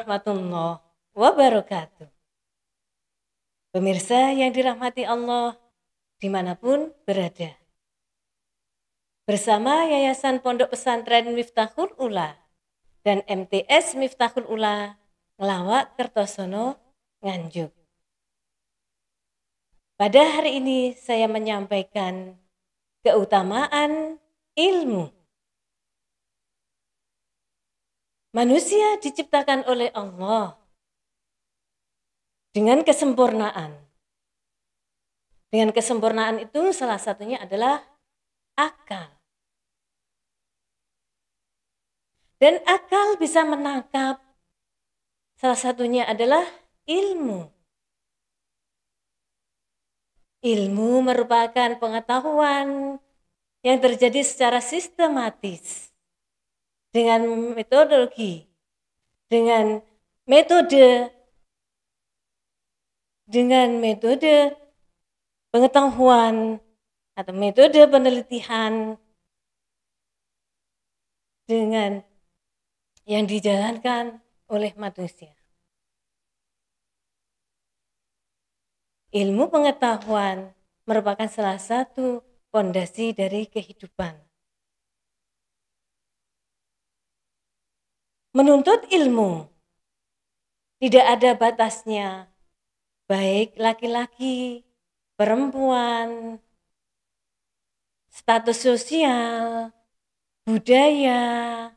warahmatullahi wabarakatuh. Pemirsa yang dirahmati Allah dimanapun berada. Bersama Yayasan Pondok Pesantren Miftahul Ula dan MTS Miftahul Ula Ngelawak Kertosono Nganjuk. Pada hari ini saya menyampaikan keutamaan ilmu. Manusia diciptakan oleh Allah dengan kesempurnaan. Dengan kesempurnaan itu salah satunya adalah akal. Dan akal bisa menangkap, salah satunya adalah ilmu. Ilmu merupakan pengetahuan yang terjadi secara sistematis dengan metodologi, dengan metode pengetahuan atau metode penelitian dengan yang dijalankan oleh manusia. Ilmu pengetahuan merupakan salah satu fondasi dari kehidupan. Menuntut ilmu tidak ada batasnya, baik laki-laki, perempuan, status sosial, budaya,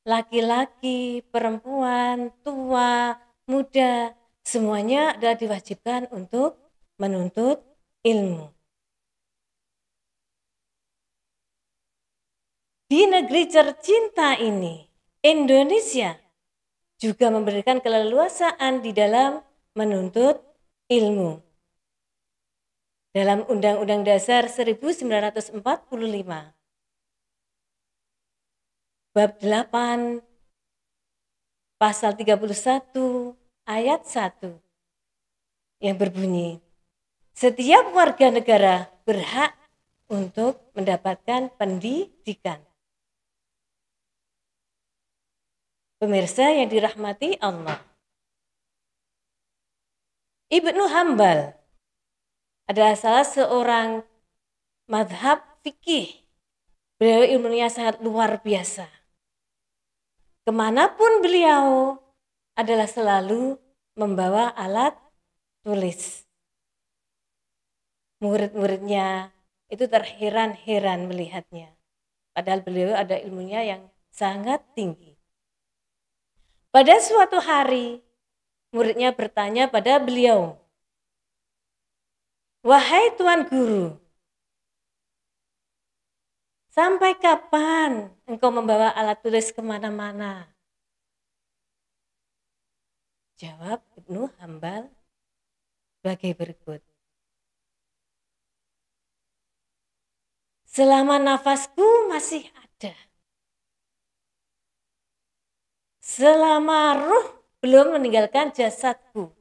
laki-laki, perempuan, tua, muda, semuanya adalah diwajibkan untuk menuntut ilmu. Di negeri tercinta ini, Indonesia juga memberikan keleluasaan di dalam menuntut ilmu. Dalam Undang-Undang Dasar 1945, Bab 8, Pasal 31, Ayat 1, yang berbunyi, setiap warga negara berhak untuk mendapatkan pendidikan. Pemirsa yang dirahmati Allah, Ibnu Hambal adalah salah seorang mazhab fikih. Beliau ilmunya sangat luar biasa. Kemanapun beliau adalah selalu membawa alat tulis. Murid-muridnya itu terheran-heran melihatnya. Padahal beliau ada ilmunya yang sangat tinggi. Pada suatu hari, muridnya bertanya pada beliau, "Wahai Tuan Guru, sampai kapan engkau membawa alat tulis kemana-mana?" Jawab Ibnu Hambal sebagai berikut. Selama nafasku masih ada, selama ruh belum meninggalkan jasadku,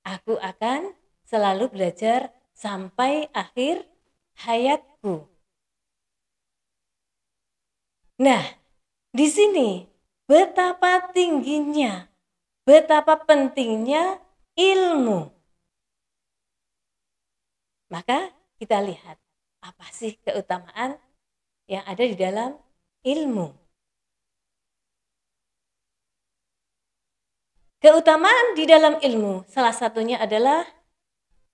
aku akan selalu belajar sampai akhir hayatku. Nah, di sini betapa tingginya, betapa pentingnya ilmu. Maka kita lihat apa sih keutamaan yang ada di dalam ilmu. Keutamaan di dalam ilmu salah satunya adalah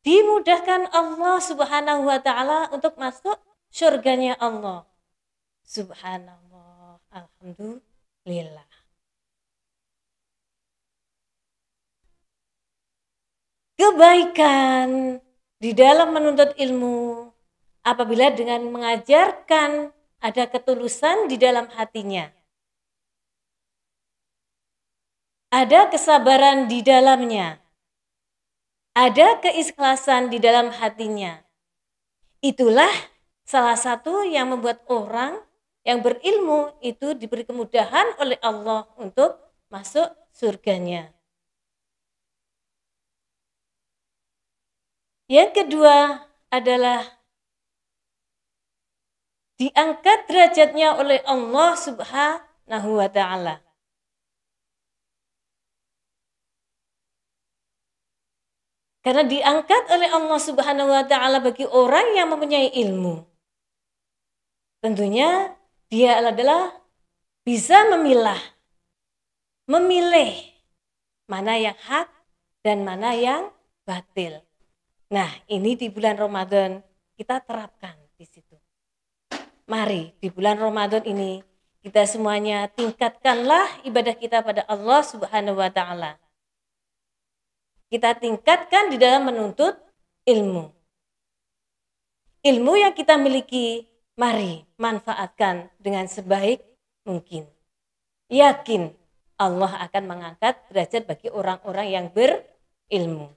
dimudahkan Allah Subhanahu wa ta'ala untuk masuk surganya Allah. Subhanallah, alhamdulillah. Kebaikan di dalam menuntut ilmu apabila dengan mengajarkan ada ketulusan di dalam hatinya. Ada kesabaran di dalamnya. Ada keikhlasan di dalam hatinya. Itulah salah satu yang membuat orang yang berilmu itu diberi kemudahan oleh Allah untuk masuk surganya. Yang kedua adalah diangkat derajatnya oleh Allah Subhanahu wa ta'ala. Karena diangkat oleh Allah Subhanahu wa taala bagi orang yang mempunyai ilmu. Tentunya dia adalah bisa memilih mana yang hak dan mana yang batil. Nah, ini di bulan Ramadan kita terapkan di situ. Mari di bulan Ramadan ini kita semuanya tingkatkanlah ibadah kita pada Allah Subhanahu wa taala. Kita tingkatkan di dalam menuntut ilmu. Ilmu yang kita miliki, mari manfaatkan dengan sebaik mungkin. Yakin Allah akan mengangkat derajat bagi orang-orang yang berilmu.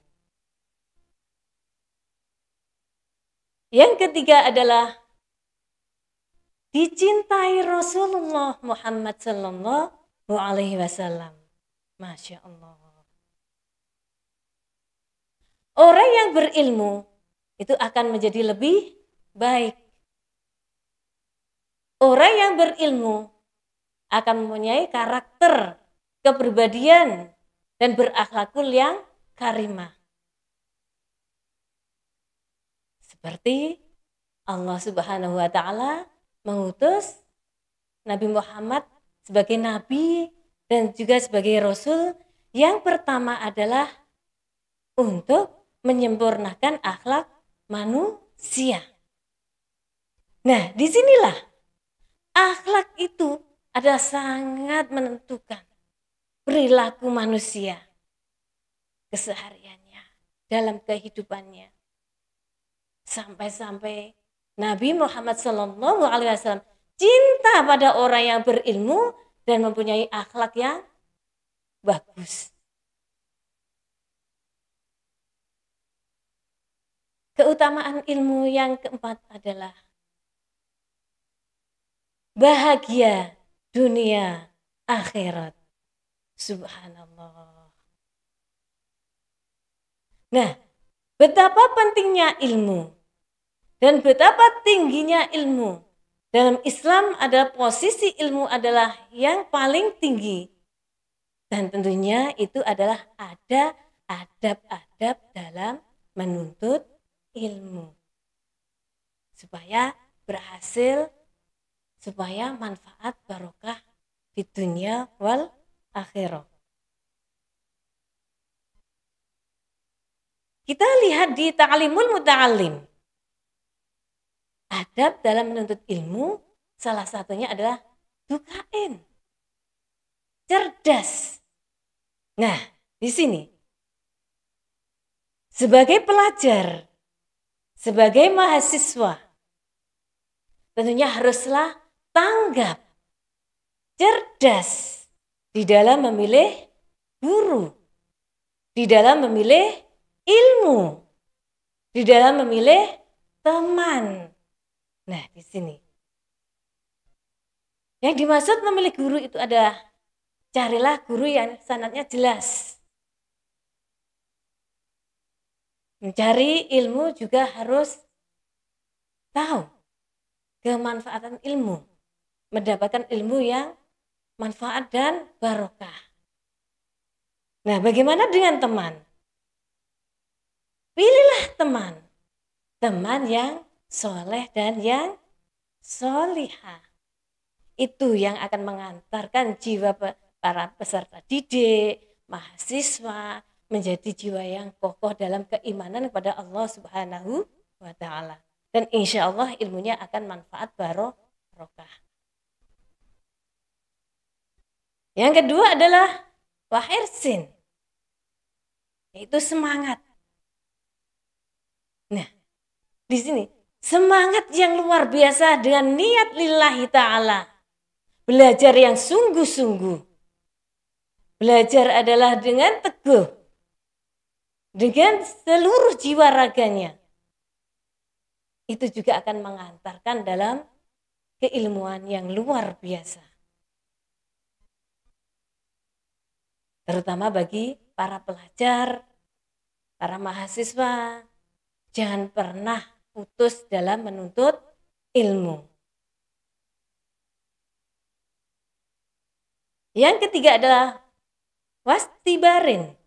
Yang ketiga adalah dicintai Rasulullah Muhammad sallallahu alaihi wasallam. Masya Allah. Orang yang berilmu itu akan menjadi lebih baik. Orang yang berilmu akan mempunyai karakter, kepribadian, dan berakhlakul yang karimah. Seperti Allah Subhanahu wa taala mengutus Nabi Muhammad sebagai nabi dan juga sebagai rasul. Yang pertama adalah untuk menyempurnakan akhlak manusia. Nah, disinilah akhlak itu adalah sangat menentukan perilaku manusia kesehariannya, dalam kehidupannya. Sampai-sampai Nabi Muhammad SAW cinta pada orang yang berilmu dan mempunyai akhlak yang bagus. Keutamaan ilmu yang keempat adalah bahagia dunia akhirat. Subhanallah. Nah, betapa pentingnya ilmu dan betapa tingginya ilmu. Dalam Islam adalah posisi ilmu adalah yang paling tinggi. Dan tentunya itu adalah ada adab-adab dalam menuntut ilmu. Supaya berhasil, supaya manfaat barokah di dunia wal akhirah. Kita lihat di Ta'limul Muta'allim. Adab dalam menuntut ilmu salah satunya adalah dukain. Cerdas. Nah, di sini sebagai pelajar, sebagai mahasiswa, tentunya haruslah tanggap, cerdas di dalam memilih guru, di dalam memilih ilmu, di dalam memilih teman. Nah, di sini yang dimaksud memilih guru itu adalah carilah guru yang sanadnya jelas. Mencari ilmu juga harus tahu kemanfaatan ilmu, mendapatkan ilmu yang manfaat dan barokah. Nah, bagaimana dengan teman? Pilihlah teman yang soleh dan yang solihah. Itu yang akan mengantarkan jiwa para peserta didik, mahasiswa, menjadi jiwa yang kokoh dalam keimanan kepada Allah Subhanahu wa ta'ala. Dan insya Allah ilmunya akan manfaat barokah. Yang kedua adalah wahirsin, yaitu semangat. Nah, di sini semangat yang luar biasa dengan niat lillahi ta'ala. Belajar yang sungguh-sungguh. Belajar adalah dengan teguh, dengan seluruh jiwa raganya. Itu juga akan mengantarkan dalam keilmuan yang luar biasa. Terutama bagi para pelajar, para mahasiswa, jangan pernah putus dalam menuntut ilmu. Yang ketiga adalah wastibarin,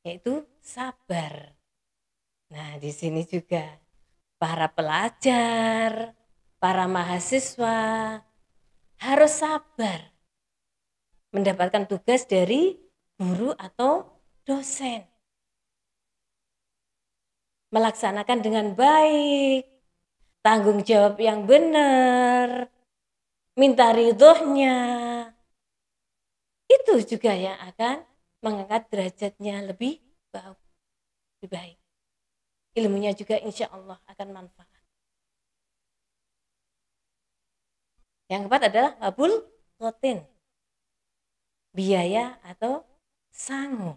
yaitu sabar. Nah, di sini juga para pelajar, para mahasiswa harus sabar mendapatkan tugas dari guru atau dosen. Melaksanakan dengan baik, tanggung jawab yang benar, minta ridhonya. Itu juga yang akan mengangkat derajatnya lebih baik. Ilmunya juga insya Allah akan manfaat. Yang keempat adalah wabul rotin, biaya atau sangu.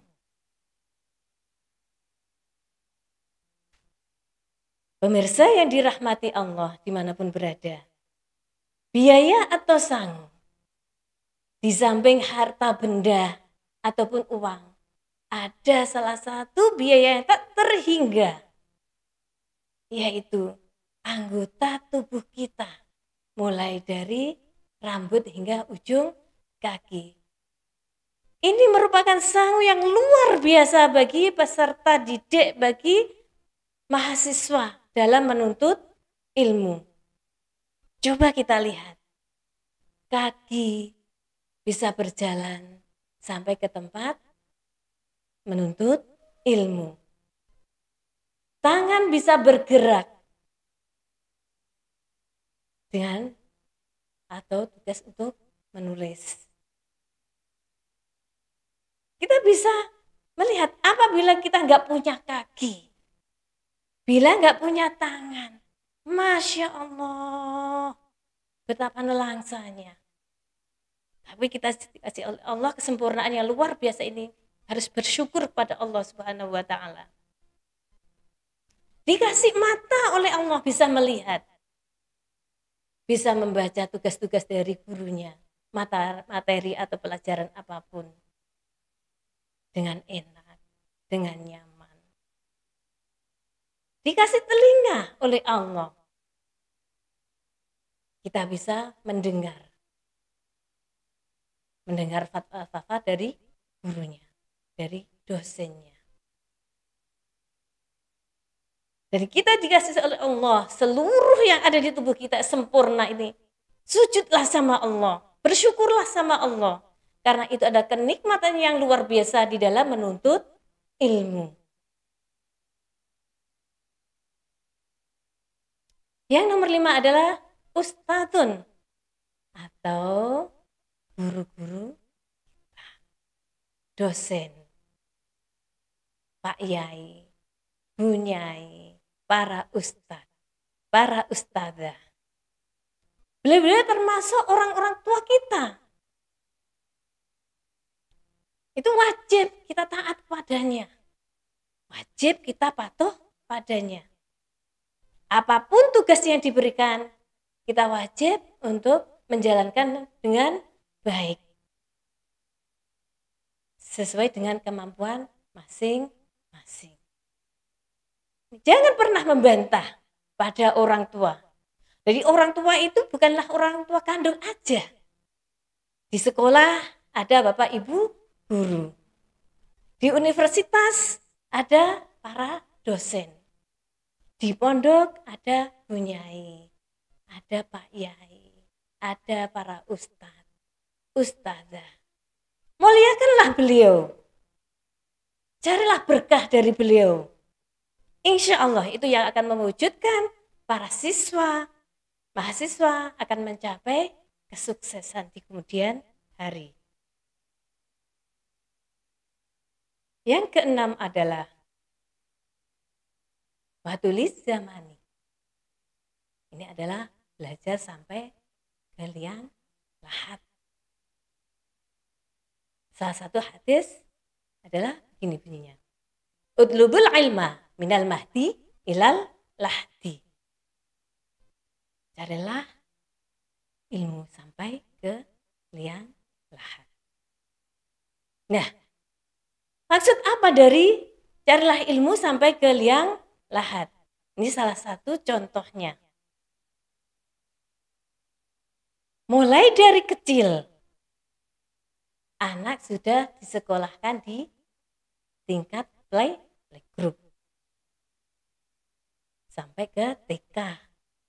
Pemirsa yang dirahmati Allah dimanapun berada, biaya atau sangu, di samping harta benda ataupun uang, ada salah satu biaya yang tak terhingga, yaitu anggota tubuh kita, mulai dari rambut hingga ujung kaki. Ini merupakan sangu yang luar biasa bagi peserta didik, bagi mahasiswa dalam menuntut ilmu. Coba kita lihat, kaki bisa berjalan sampai ke tempat menuntut ilmu. Tangan bisa bergerak dengan atau tugas untuk menulis. Kita bisa melihat apabila kita nggak punya kaki, bila nggak punya tangan, Masya Allah, betapa nelangsanya. Tapi kita dikasih oleh Allah kesempurnaan yang luar biasa ini, harus bersyukur pada Allah Subhanahu wa Ta'ala. Dikasih mata oleh Allah, bisa melihat, bisa membaca tugas-tugas dari gurunya, materi atau pelajaran apapun dengan enak, dengan nyaman. Dikasih telinga oleh Allah, kita bisa mendengar fatwa dari gurunya, dari dosennya. Dan kita dikasih oleh Allah seluruh yang ada di tubuh kita sempurna ini. Sujudlah sama Allah, bersyukurlah sama Allah. Karena itu ada kenikmatan yang luar biasa di dalam menuntut ilmu. Yang nomor 5 adalah ustadzun atau guru-guru, dosen, Pak Yai, Bu Nyai, para ustadz, para ustadzah. Beliau-beliau termasuk orang-orang tua kita. Itu wajib kita taat padanya. Wajib kita patuh padanya. Apapun tugas yang diberikan, kita wajib untuk menjalankan dengan baik. Sesuai dengan kemampuan masing-masing. Jangan pernah membantah pada orang tua. Jadi orang tua itu bukanlah orang tua kandung aja. Di sekolah ada bapak ibu guru. Di universitas ada para dosen. Di pondok ada Bu Nyai, ada Pak Yai, ada para ustadz, ustadzah. Muliakanlah beliau. Carilah berkah dari beliau. Insya Allah itu yang akan mewujudkan para siswa, mahasiswa akan mencapai kesuksesan di kemudian hari. Yang keenam adalah watulis zamani. Ini adalah belajar sampai ke liang lahat. Salah satu hadis adalah begini bunyinya. Udlubul ilma minal mahdi ilal lahdi. Carilah ilmu sampai ke liang lahat. Nah, maksud apa dari carilah ilmu sampai ke liang lahat? Ini salah satu contohnya. Mulai dari kecil, anak sudah disekolahkan di tingkat playgroup sampai ke TK,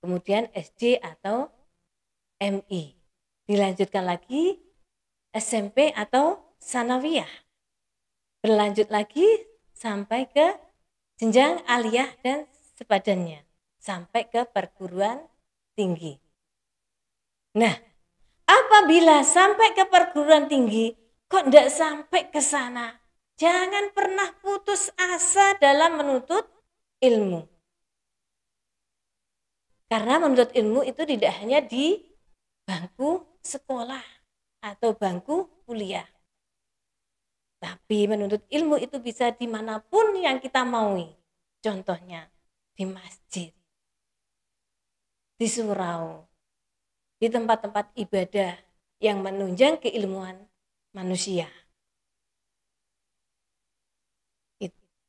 kemudian SD atau MI, dilanjutkan lagi SMP atau sanawiyah, berlanjut lagi sampai ke jenjang aliyah dan sepadannya, sampai ke perguruan tinggi. Nah, apabila sampai ke perguruan tinggi, kok tidak sampai ke sana? Jangan pernah putus asa dalam menuntut ilmu. Karena menuntut ilmu itu tidak hanya di bangku sekolah atau bangku kuliah. Tapi menuntut ilmu itu bisa dimanapun yang kita maui. Contohnya di masjid, di surau, di tempat-tempat ibadah yang menunjang keilmuan manusia.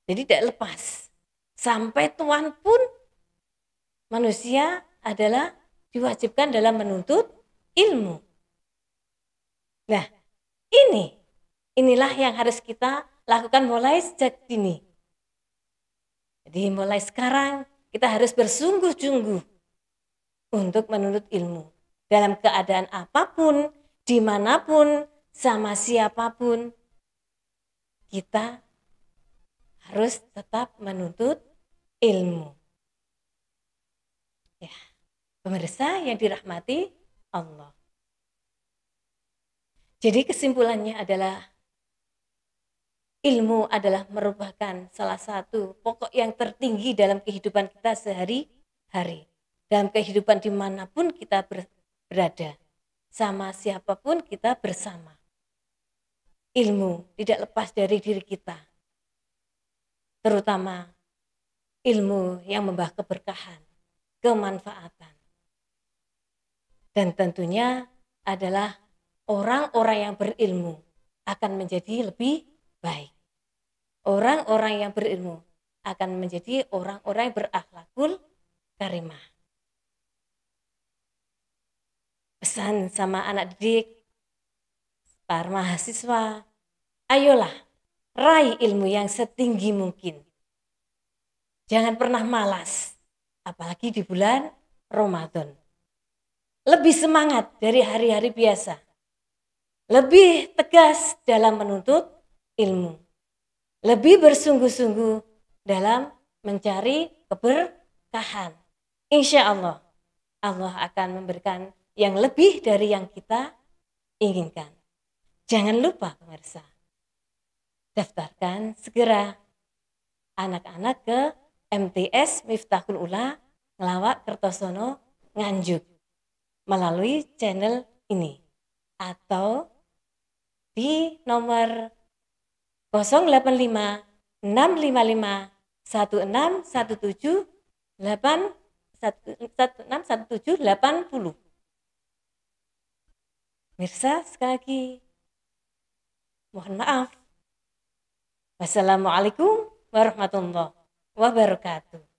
Jadi tidak lepas. Sampai tuan pun manusia adalah diwajibkan dalam menuntut ilmu. Nah, inilah yang harus kita lakukan mulai sejak dini. Jadi mulai sekarang kita harus bersungguh-sungguh untuk menuntut ilmu. Dalam keadaan apapun, dimanapun, sama siapapun, kita harus tetap menuntut ilmu. Ya, pemirsa yang dirahmati Allah. Jadi kesimpulannya adalah ilmu adalah merupakan salah satu pokok yang tertinggi dalam kehidupan kita sehari-hari. Dalam kehidupan dimanapun kita berada, sama siapapun kita bersama. Ilmu tidak lepas dari diri kita. Terutama ilmu yang membawa keberkahan, kemanfaatan. Dan tentunya adalah orang-orang yang berilmu akan menjadi lebih baik. Orang-orang yang berilmu akan menjadi orang-orang yang berakhlakul karimah. Pesan sama anak didik, para mahasiswa, ayolah raih ilmu yang setinggi mungkin. Jangan pernah malas, apalagi di bulan Ramadan. Lebih semangat dari hari-hari biasa. Lebih tegas dalam menuntut ilmu. Lebih bersungguh-sungguh dalam mencari keberkahan. Insya Allah, Allah akan memberikan yang lebih dari yang kita inginkan. Jangan lupa pemirsa, daftarkan segera anak-anak ke MTS Miftahul Ula Ngelawak Kertosono Nganjuk melalui channel ini atau di nomor 085 655 1617 161780. Mirsa, sekali lagi mohon maaf. Wassalamualaikum warahmatullahi wabarakatuh.